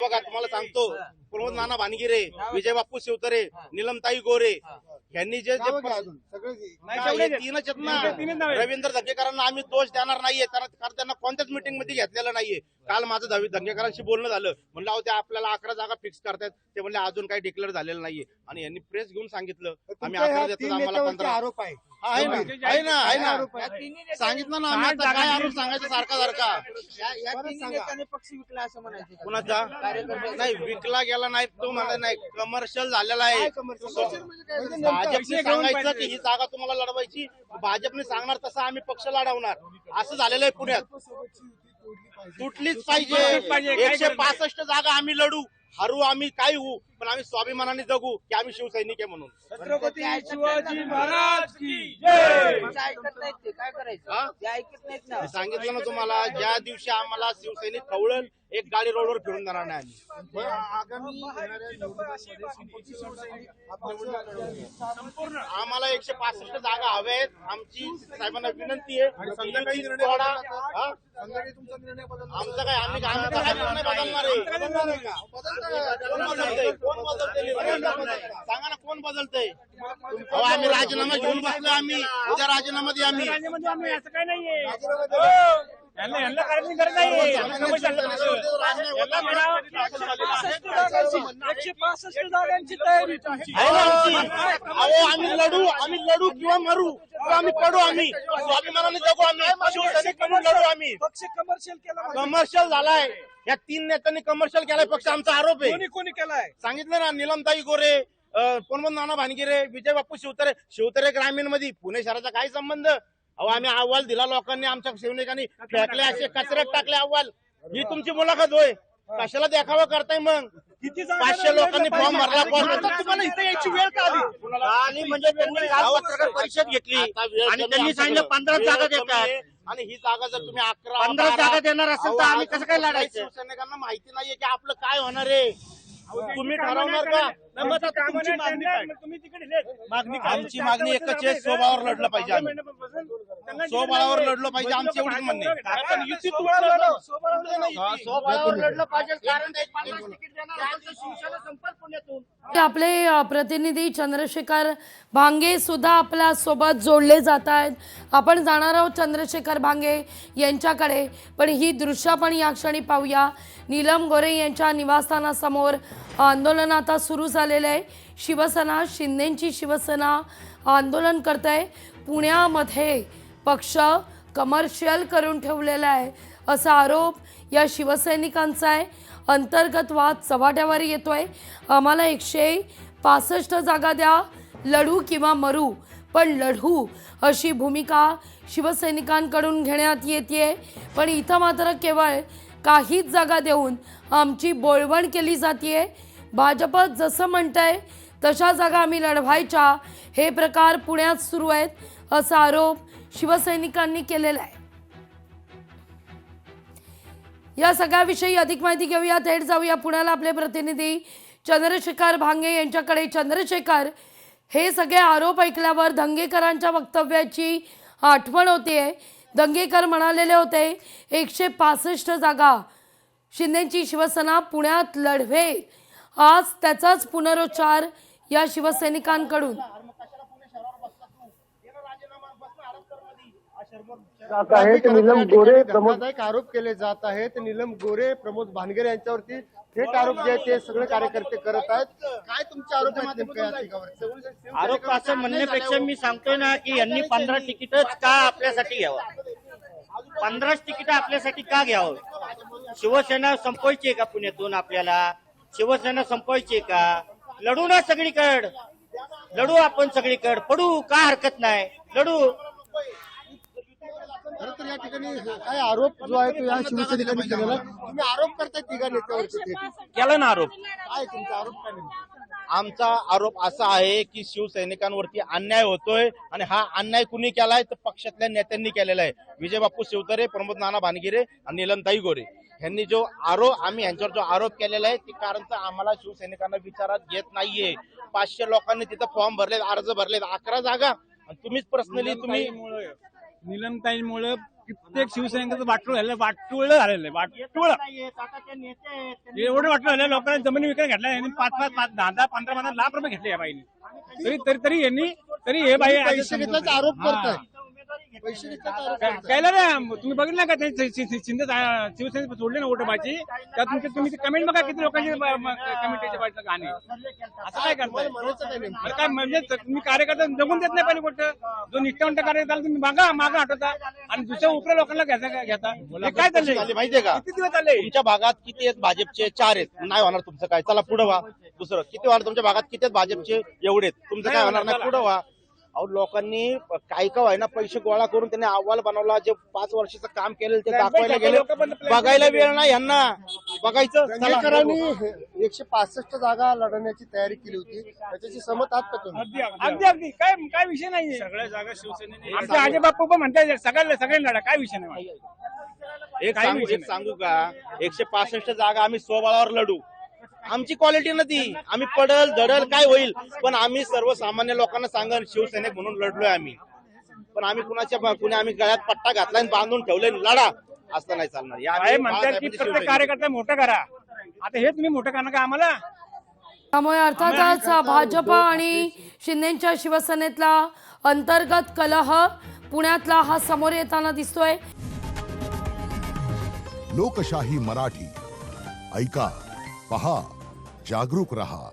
बघा तुम्हाला सांगतो, प्रमोद नाना भानगिरे, विजय बापू शिवतरे, नीलमताई गोरे यांनी जे तीनच आहेत ना, रवींद्र धंगेकरांना आम्ही दोष देणार नाहीये, कारण त्यांना कोणत्याच मीटिंग मध्ये घेतलेलं नाहीये. काल माझं धंगेकरांशी बोलणं झालं, म्हणलं अहो ते आपल्याला 11 जागा फिक्स करतायत, ते म्हणले अजून काही डिक्लेअर झालेलं नाहीये. आणि यांनी प्रेस घेऊन सांगितलं आम्ही 11 देतो, आम्हाला 15 आरोप आहे. आहे ना सांगितलं ना आम्ही. आता काय आरोप सांगायचं सारखा पक्ष विकला असं म्हणायचं. कुणाचा नाही विकला गेला नाही, तो मला नाही कमर्शियल झालेला आहे. भाजपने सांगायचं की ही जागा तुम्हाला लढवायची, भाजपने सांगणार तसं आम्ही पक्ष लढवणार, असं झालेलं आहे पुण्यात. तुटलीच पाहिजे. 165 जागा आम्ही लढू, हरू आम्ही काय होऊ, पण आम्ही स्वाभिमानाने जगू की आम्ही शिवसैनिक आहे म्हणून. छत्रपती शिवाजी महाराज की जय. ऐकत नाहीत ते, काय करायचं? ते ऐकत नाहीत ना. सांगितलं ना तुम्हाला, ज्या दिवशी आम्हाला शिवसैनिक खवळल एक गाडी रोडवर फिरून जाणार नाही आम्ही. आम्हाला 165 जागा हव्या आहेत. आमची साहेबांना विनंती आहे, आमचा काय आम्ही निर्णय बदलणार आहे. सांगा ना कोण बदलतंय? आम्ही राजीनामा घेऊन बसलो, आम्ही उद्या राजीनामा द्या. आम्ही असं काय नाहीये, यांना करायची गरज नाहीये. 165 जागांची तयारी तुमची. आम्ही लढू किंवा मरू किंवा आम्ही पडू, आम्ही स्वाभिमानाने जगू, आम्ही शिवसैनिक म्हणून लढू. आम्ही पक्ष कमर्शियल केला, कमर्शियल झालाय. या 3 नेत्यांनी कमर्शियल केलाय पक्ष. आमचा आरोप आहे. कोणी केलाय सांगितलं ना, नीलमताई गोरे, प्रमोद नाना भानगिरे, विजय बापू शिवतरे ग्रामीण मध्ये. पुणे शहराचा काय संबंध? अहो आम्ही अहवाल दिला, लोकांनी आमच्या सैनिकांनी फेकले, असे कचऱ्यात टाकले अहवाल. ही तुमची मुलाखत होय? कशाला देखावा करताय मग? 500 लोकांनी फॉर्म भरला. तुम्हाला इथे यायची वेळ का आली? म्हणजे त्यांनी पत्रकार परिषद घेतली आणि त्यांनी सांगितलं 15 जागा देतात. आणि ही जागा जर तुम्ही 11-15 जागा देणार असेल तर आम्ही कसं काय लढायचं? शिवसैनिकांना माहिती नाहीये की आपलं काय होणार आहे. तुम्ही ठरवणार का? आमची मागणी एकच आहे, स्वबळावर लढलं पाहिजे. आम्ही स्वबळावर लढलं पाहिजे, आमची एवढीच म्हणणे. स्वबळावर लढलं पाहिजे, कारण शिवसेना संपर्क पुण्यातून. आपले प्रतिनिधी चंद्रशेखर भांगे सुद्धा आपल्या सोबत जोडले जात आहेत. आपण जाणार आहोत चंद्रशेखर भांगे यांच्याकडे, पण ही दृश्य आपण या क्षणी पाहूया. नीलम गोरे यांच्या निवासस्थानासमोर आंदोलन आता सुरू झालेलं आहे. शिवसेना, शिंदेची शिवसेना आंदोलन करत आहे. पुण्यामध्ये पक्ष कमर्शियल करून ठेवलेला आहे असा आरोप या शिवसैनिकांचा आहे. अंतर्गत वाद चव्हाट्यावर येतोय. आम्हाला 165 जागा द्या, लढू किंवा मरू, पण लढू अशी भूमिका शिवसैनिकांकडून घेण्यात येते. पण इथं मात्र केवळ काहीच जागा देऊन आमची बोळवण केली जाते. भाजप जसं म्हणतंय तशा जागा आम्ही लढवायच्या, हे प्रकार पुण्यात सुरू आहेत असा आरोप शिवसैनिकांनी केलेला आहे. या सगळ्याविषयी अधिक माहिती घेऊया. थेट जाऊया पुण्याला. आपले प्रतिनिधी चंद्रशेखर भांगे यांच्याकडे. चंद्रशेखर, हे सगळे आरोप ऐकल्यावर धंगेकरांच्या वक्तव्याची आठवण होते. धंगेकर म्हणालेले होते 165 जागा शिंदेची शिवसेना पुण्यात लढवे. आज त्याचाच पुनरुच्चार या शिवसैनिकांकडून. नीलम गोरे प्रमोद आरोप केले जात आहेत. नीलम गोरे, प्रमोद भानगिरे यांच्यावरती थेट आरोप जे आहेत ते सगळे कार्यकर्ते करत आहेत. काय तुमचे आरोप आहेत? आरोप असं म्हणण्यापेक्षा मी सांगतोय ना की यांनी 15 तिकीटच का आपल्यासाठी घ्यावं, 15 तिकीट आपल्यासाठी का घ्यावं? शिवसेना संपवायची का पुण्यातून? आपल्याला शिवसेना संपवायची का? लढू ना सगळीकडे, लढू आपण सगळीकडे, पडू का हरकत नाही, लढू. खरं तर या ठिकाणी काय आरोप जो आहे तो या शिवसैनिकांनी केलेला. तुम्ही आरोप करताय तिघा नेत्यावरती, केला ना आरोप? काय तुमचा आरोप काय? आमचा आरोप असा आहे की शिवसैनिकांवरती अन्याय होतोय आणि हा अन्याय कुणी केलाय तर पक्षातल्या नेत्यांनी केलेला आहे. विजय बापू शिवतरे, प्रमोद नाना भानगिरे आणि नीलमताई गोरे यांनी जो आरोप, आम्ही यांच्यावर जो आरोप केलेला आहे ते कारण आम्हाला शिवसैनिकांना विचारात घेत नाहीये. 500 लोकांनी तिथं फॉर्म भरलेत, अर्ज भरलेत, 11 जागा. तुम्हीच पर्सनली तुम्ही निलमताईंमुळे कित्येक शिवसैनिकांचं वाटोळ झालेलं झालेलं आहे. वाटोळ आता ते नेते आहेत, त्यांनी एवढं वाटलं झालं लोकांनी जमिनी विकत घेतल्या यांनी 5-5, 10-10, 15-15 लाख रुपये घेतले या बाईने. तरी यांनी हे बाई पैसे घेतल्याचा आरोप करताय. उमेदवारी घेतली. पैसे घेतल्याचा आरोप करताय. कायला ना तुम्ही बघितलं का ते शिंदे शिवसेनेत सोडले ना वोटबाची त्या तुम्ही कमेंट बघा किती लोकांची कमेंटच्या बाजूला गाणे असं काय करताय. तुम्हाला म्हणायचं काय नेमकं? अरे काय म्हणजे तुम्ही कार्यकर्ता जगून देत नाही पहिली गोष्ट. जो निष्ठावंत कार्यकर्ता तुम्ही मागं हटवता आणि दुसऱ्या उपऱ्या लोकांना घेता. हे काय झाली चाललंय माहितीये का? किती दिवस चालले. तुमच्या भागात किती आहेत भाजपचे? 4 आहेत. नाही होणार तुमचं काय. चला पुढे व्हा. दुसरं किती होणार तुमच्या भागात? किती आहेत भाजपचे? एवढे आहेत. तुमचं काय होणार नाही. पुढे व्हा. अहो लोकांनी काय का व्हायना पैसे गोळा करून त्यांनी अहवाल बनवला. जे 5 वर्षाचं काम केलं ते दाखवायला गेले. बघायला वेळ नाही यांना. बघायचं चला. दंगेकरांनी 165 जागा लढवण्याची तयारी केली होती. त्याच्याशी सहमत आहात का तुम्ही? अगदी काय विषय नाहीये. सगळ्या जागा शिवसेनेने आमचे आजे बाप्पू पण म्हणताय सगळ्यांनी लढा. काय विषय नाही. एक सांगू का? 165 जागा आम्ही स्वबळावर लढू. आमची क्वालिटी नाही. आम्ही पडल धडल काय होईल पण आम्ही सर्वसामान्य लोकांना सांगन शिवसैनिक म्हणून लढलोय आम्ही. पण आम्ही कुणी आम्ही गळ्यात पट्टा घातलाय बांधून ठेवले लढा असं नाही चालणार. काय म्हणतात की प्रत्येक कार्यकर्ता मोठं करा. आता हे तुम्ही मोठं करा का आम्हाला. त्यामुळे अर्थातच भाजप आणि शिंदेच्या शिवसेनेतला अंतर्गत कलह पुण्यातला हा समोर येताना दिसतोय. लोकशाही मराठी ऐका, पहा, जागरूक रहा.